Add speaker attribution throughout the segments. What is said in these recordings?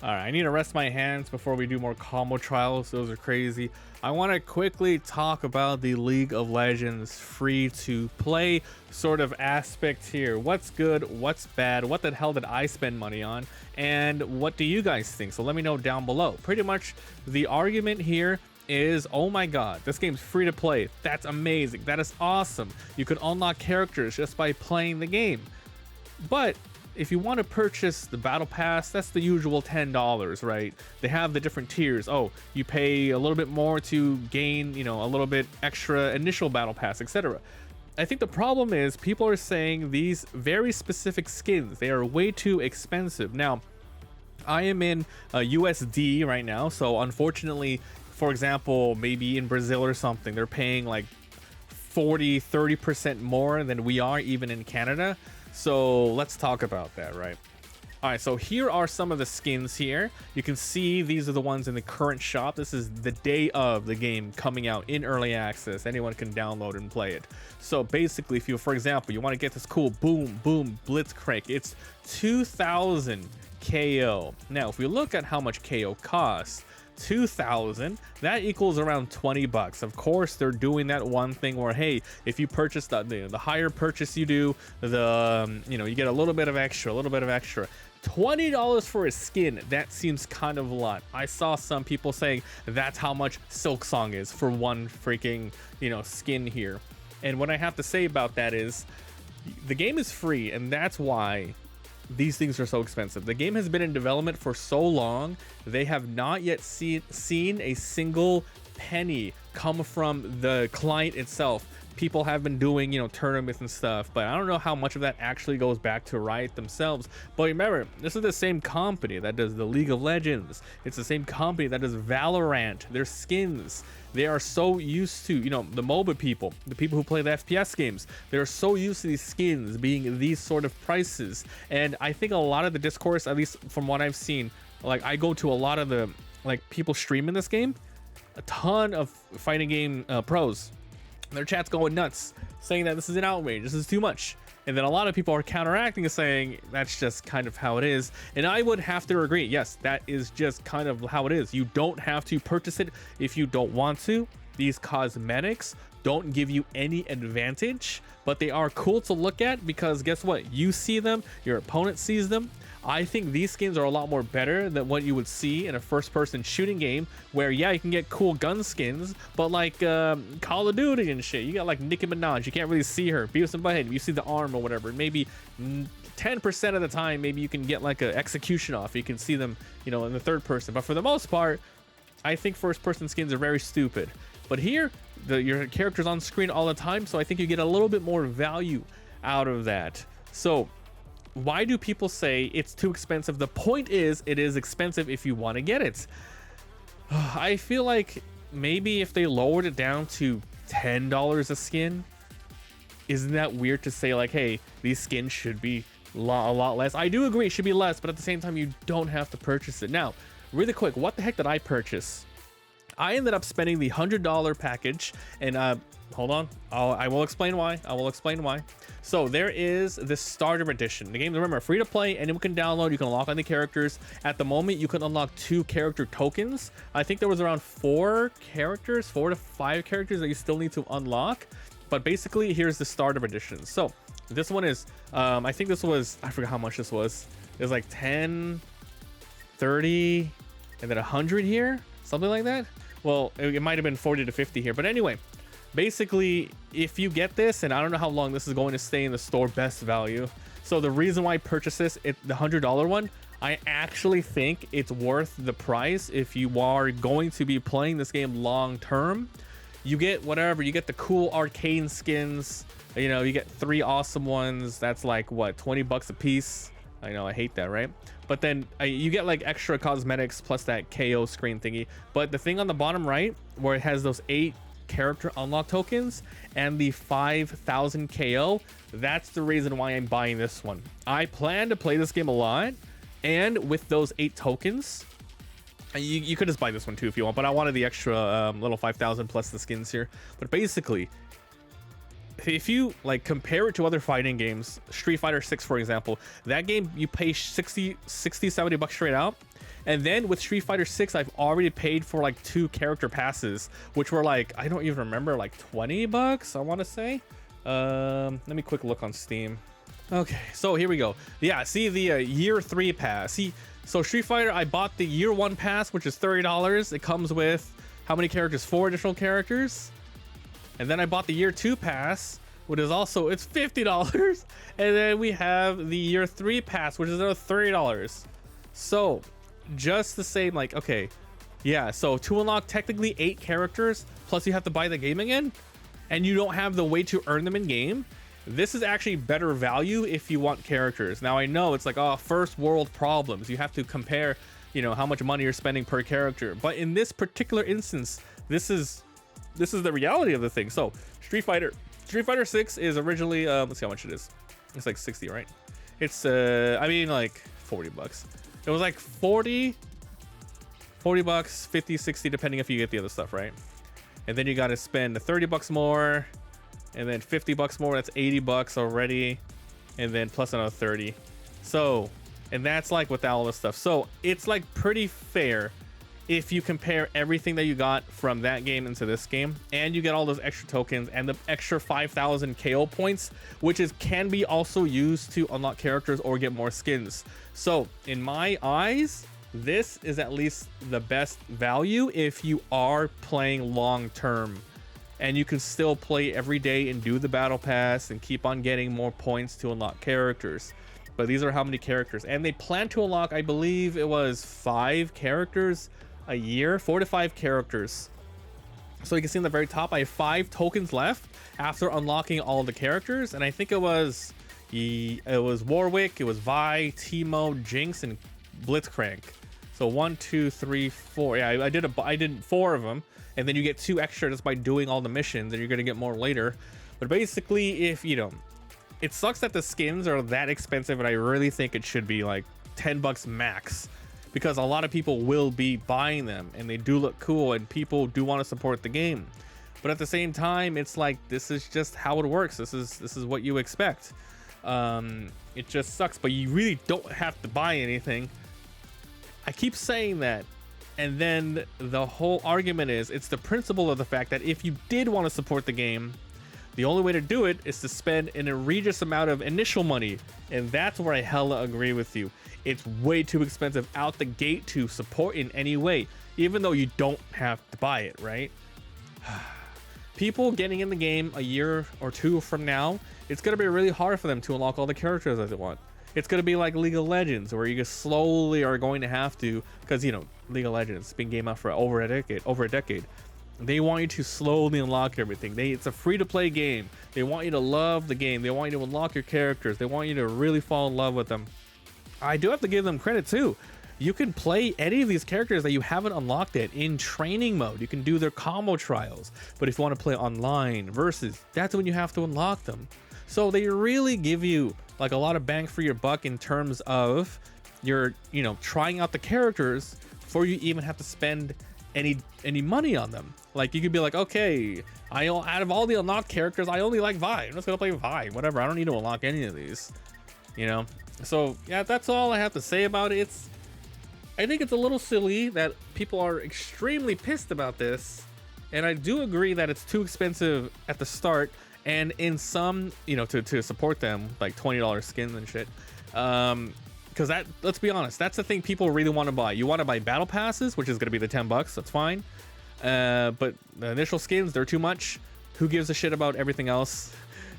Speaker 1: Alright, I need to rest my hands before we do more combo trials. Those are crazy. I want to quickly talk about the League of Legends free-to-play sort of aspect here. What's good? What's bad? What the hell did I spend money on? And what do you guys think? So let me know down below. Pretty much the argument here is, oh my god, this game's free to play. That's amazing. That is awesome. You can unlock characters just by playing the game. But if you want to purchase the battle pass, that's the usual $10, right? They have the different tiers. Oh, you pay a little bit more to gain, you know, a little bit extra initial battle pass, etc. I think the problem is people are saying these very specific skins, they are way too expensive. Now, I am in USD right now, so unfortunately, for example, maybe in Brazil or something, they're paying like 40-30% more than we are even in Canada. So let's talk about that, right? All right, so here are some of the skins here. You can see these are the ones in the current shop. This is the day of the game coming out in early access. Anyone can download and play it. So basically, if you, for example, you want to get this cool boom blitzcrank, it's 2,000 KO. Now, if we look at how much KO costs, 2,000, that equals around 20 bucks. Of course, they're doing that one thing where, hey, if you purchase the higher purchase you do, the you get a little bit of extra, $20 for a skin. That seems kind of a lot. I saw some people saying that's how much Silk Song is for one freaking skin here. And what I have to say about that is the game is free, and that's why these things are so expensive. The game has been in development for so long, they have not yet seen a single penny come from the client itself. People have been doing, tournaments and stuff, but I don't know how much of that actually goes back to Riot themselves. But remember, this is the same company that does the League of Legends. It's the same company that does Valorant. Their skins, they are so used to, the MOBA people, the people who play the FPS games, they're so used to these skins being these sort of prices. And I think a lot of the discourse, at least from what I've seen, like I go to a lot of the people streaming this game, a ton of fighting game pros. Their chat's going nuts, saying that this is an outrage, this is too much. And then a lot of people are counteracting and saying that's just kind of how it is. And I would have to agree, yes, that is just kind of how it is. You don't have to purchase it if you don't want to. These cosmetics don't give you any advantage, but they are cool to look at because guess what? You see them, your opponent sees them. I think these skins are a lot more better than what you would see in a first-person shooting game where, yeah, you can get cool gun skins, but like Call of Duty and shit, you got like Nicki Minaj, you can't really see her. Beavis and Butthead, you see the arm or whatever. Maybe 10% of the time, maybe you can get like an execution off. You can see them, in the third person. But for the most part, I think first-person skins are very stupid. But here, your character's on screen all the time, so I think you get a little bit more value out of that. So why do people say it's too expensive? The point is, it is expensive if you want to get it. I feel like maybe if they lowered it down to $10 a skin, isn't that weird to say like, hey, these skins should be a lot less? I do agree it should be less, but at the same time, you don't have to purchase it. Now, really quick, what the heck did I purchase? I ended up spending the $100 package, and hold on, I will explain why. So there is this starter edition. The game, remember, free to play, anyone can download. You can unlock on the characters. At the moment, you can unlock 2 character tokens. I think there was around 4 to 5 characters that you still need to unlock. But basically, here's the starter edition. So this one is, I think this was, I forgot how much this was. It was like 10, 30, and then 100 here, something like that. Well, it might have been 40 to 50 here, but anyway, basically, if you get this, and I don't know how long this is going to stay in the store, best value. So the reason why I purchased this, the $100 one, I actually think it's worth the price. If you are going to be playing this game long term, you get whatever, you get the cool arcane skins, you get 3 awesome ones. That's like what, 20 bucks a piece. I know, I hate that, right? But then you get like extra cosmetics plus that KO screen thingy. But the thing on the bottom right, where it has those 8 character unlock tokens and the 5,000 KO, that's the reason why I'm buying this one. I plan to play this game a lot, and with those 8 tokens, you could just buy this one too if you want, but I wanted the extra little 5,000 plus the skins here. But basically, if you like compare it to other fighting games, Street Fighter 6 for example, that game you pay 60 70 bucks straight out, And then with Street Fighter 6, I've already paid for like 2 character passes, which were like, I don't even remember, like 20 bucks, I want to say. Let me quick look on Steam. Okay, so here we go. Yeah, see the year 3 pass. See, so Street Fighter, I bought the year 1 pass, which is $30. It comes with how many characters? 4 additional characters. And then I bought the year 2 pass, which is also, it's $50. And then we have the year 3 pass, which is another $30. So just the same, like, okay, yeah, so to unlock technically 8 characters, plus you have to buy the game again, and you don't have the way to earn them in game. This is actually better value if you want characters. Now I know it's like, oh, first world problems. You have to compare, you know, how much money you're spending per character. But in this particular instance, this is the reality of the thing. So Street Fighter 6 is originally, let's see how much it is. It's like 60, right? It's, I mean, like 40 bucks. It was like 40 bucks, 50, 60, depending if you get the other stuff, right? And then you got to spend 30 bucks more, and then 50 bucks more. That's 80 bucks already. And then plus another 30. So, and that's like without all this stuff. So it's like pretty fair if you compare everything that you got from that game into this game, and you get all those extra tokens and the extra 5,000 KO points, which can be also used to unlock characters or get more skins. So in my eyes, this is at least the best value if you are playing long term, and you can still play every day and do the battle pass and keep on getting more points to unlock characters. But these are how many characters, and they plan to unlock, I believe it was 5 characters a year, 4 to 5 characters. So you can see in the very top, I have 5 tokens left after unlocking all the characters, and I think it was Warwick, it was Vi, Teemo, Jinx, and Blitzcrank. So 1, 2, 3, 4. Yeah, I did 4 of them, and then you get 2 extra just by doing all the missions, and you're gonna get more later. But basically, if you know, it sucks that the skins are that expensive, and I really think it should be like 10 bucks max, because a lot of people will be buying them and they do look cool and people do want to support the game. But at the same time, it's like, this is just how it works. This is what you expect. It just sucks, but you really don't have to buy anything. I keep saying that, and then the whole argument is, it's the principle of the fact that if you did want to support the game, the only way to do it is to spend an egregious amount of initial money. And that's where I hella agree with you. It's way too expensive out the gate to support in any way, even though you don't have to buy it, right? People getting in the game a year or 2 from now, it's going to be really hard for them to unlock all the characters that they want. It's going to be like League of Legends, where you just slowly are going to have to, because, you know, League of Legends has been game out for over a decade. They want you to slowly unlock everything. It's a free-to-play game. They want you to love the game. They want you to unlock your characters. They want you to really fall in love with them. I do have to give them credit too. You can play any of these characters that you haven't unlocked yet in training mode. You can do their combo trials. But if you want to play online versus, that's when you have to unlock them. So they really give you like a lot of bang for your buck in terms of your, you know, trying out the characters before you even have to spend any money on them. Like, you could be like, okay, out of all the unlocked characters, I only like Vi. I'm just gonna play Vi, whatever. I don't need to unlock any of these, you know. So yeah, that's all I have to say about it. I think it's a little silly that people are extremely pissed about this, and I do agree that it's too expensive at the start, and in some, you know, to support them, like $20 skins and shit. Because that, let's be honest, that's the thing people really want to buy. You want to buy battle passes, which is going to be the 10 bucks. That's fine. But the initial skins, they're too much. Who gives a shit about everything else?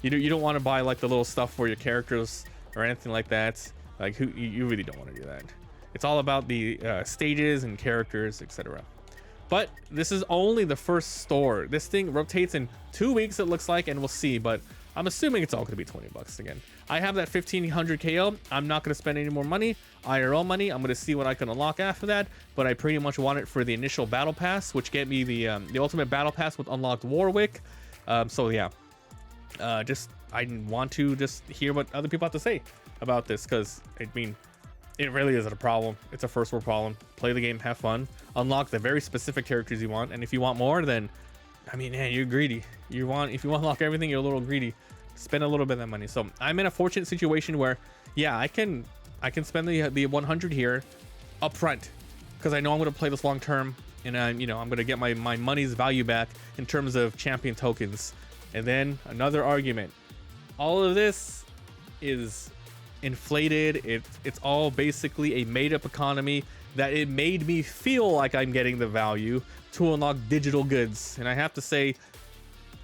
Speaker 1: You don't want to buy like the little stuff for your characters or anything like that. Like, you really don't want to do that. It's all about the stages and characters, etc. But this is only the first store. This thing rotates in 2 weeks, it looks like, and we'll see. But I'm assuming it's all going to be 20 bucks again. I have that 1500 KO. I'm not going to spend any more money, IRL money. I'm going to see what I can unlock after that. But I pretty much want it for the initial battle pass, which get me the ultimate battle pass with unlocked Warwick. So yeah, I want to just hear what other people have to say about this, because I mean, it really isn't a problem. It's a first world problem. Play the game, have fun, unlock the very specific characters you want, and if you want more, then I mean, man, you're greedy. If you want to unlock everything, you're a little greedy. Spend a little bit of that money. So I'm in a fortunate situation where, yeah, I can spend the 100 here up front, because I know I'm going to play this long term, and I'm going to get my money's value back in terms of champion tokens. And then another argument, all of this is inflated. It's all basically a made-up economy that it made me feel like I'm getting the value to unlock digital goods. And I have to say,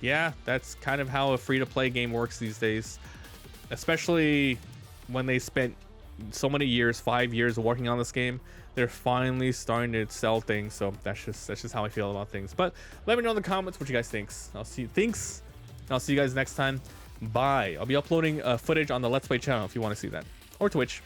Speaker 1: yeah, that's kind of how a free-to-play game works these days, especially when they spent so many years, 5 years working on this game. They're finally starting to sell things. So that's just how I feel about things. But let me know in the comments what you guys think. I'll see you guys next time. Bye. I'll be uploading footage on the Let's Play channel if you want to see that, or Twitch.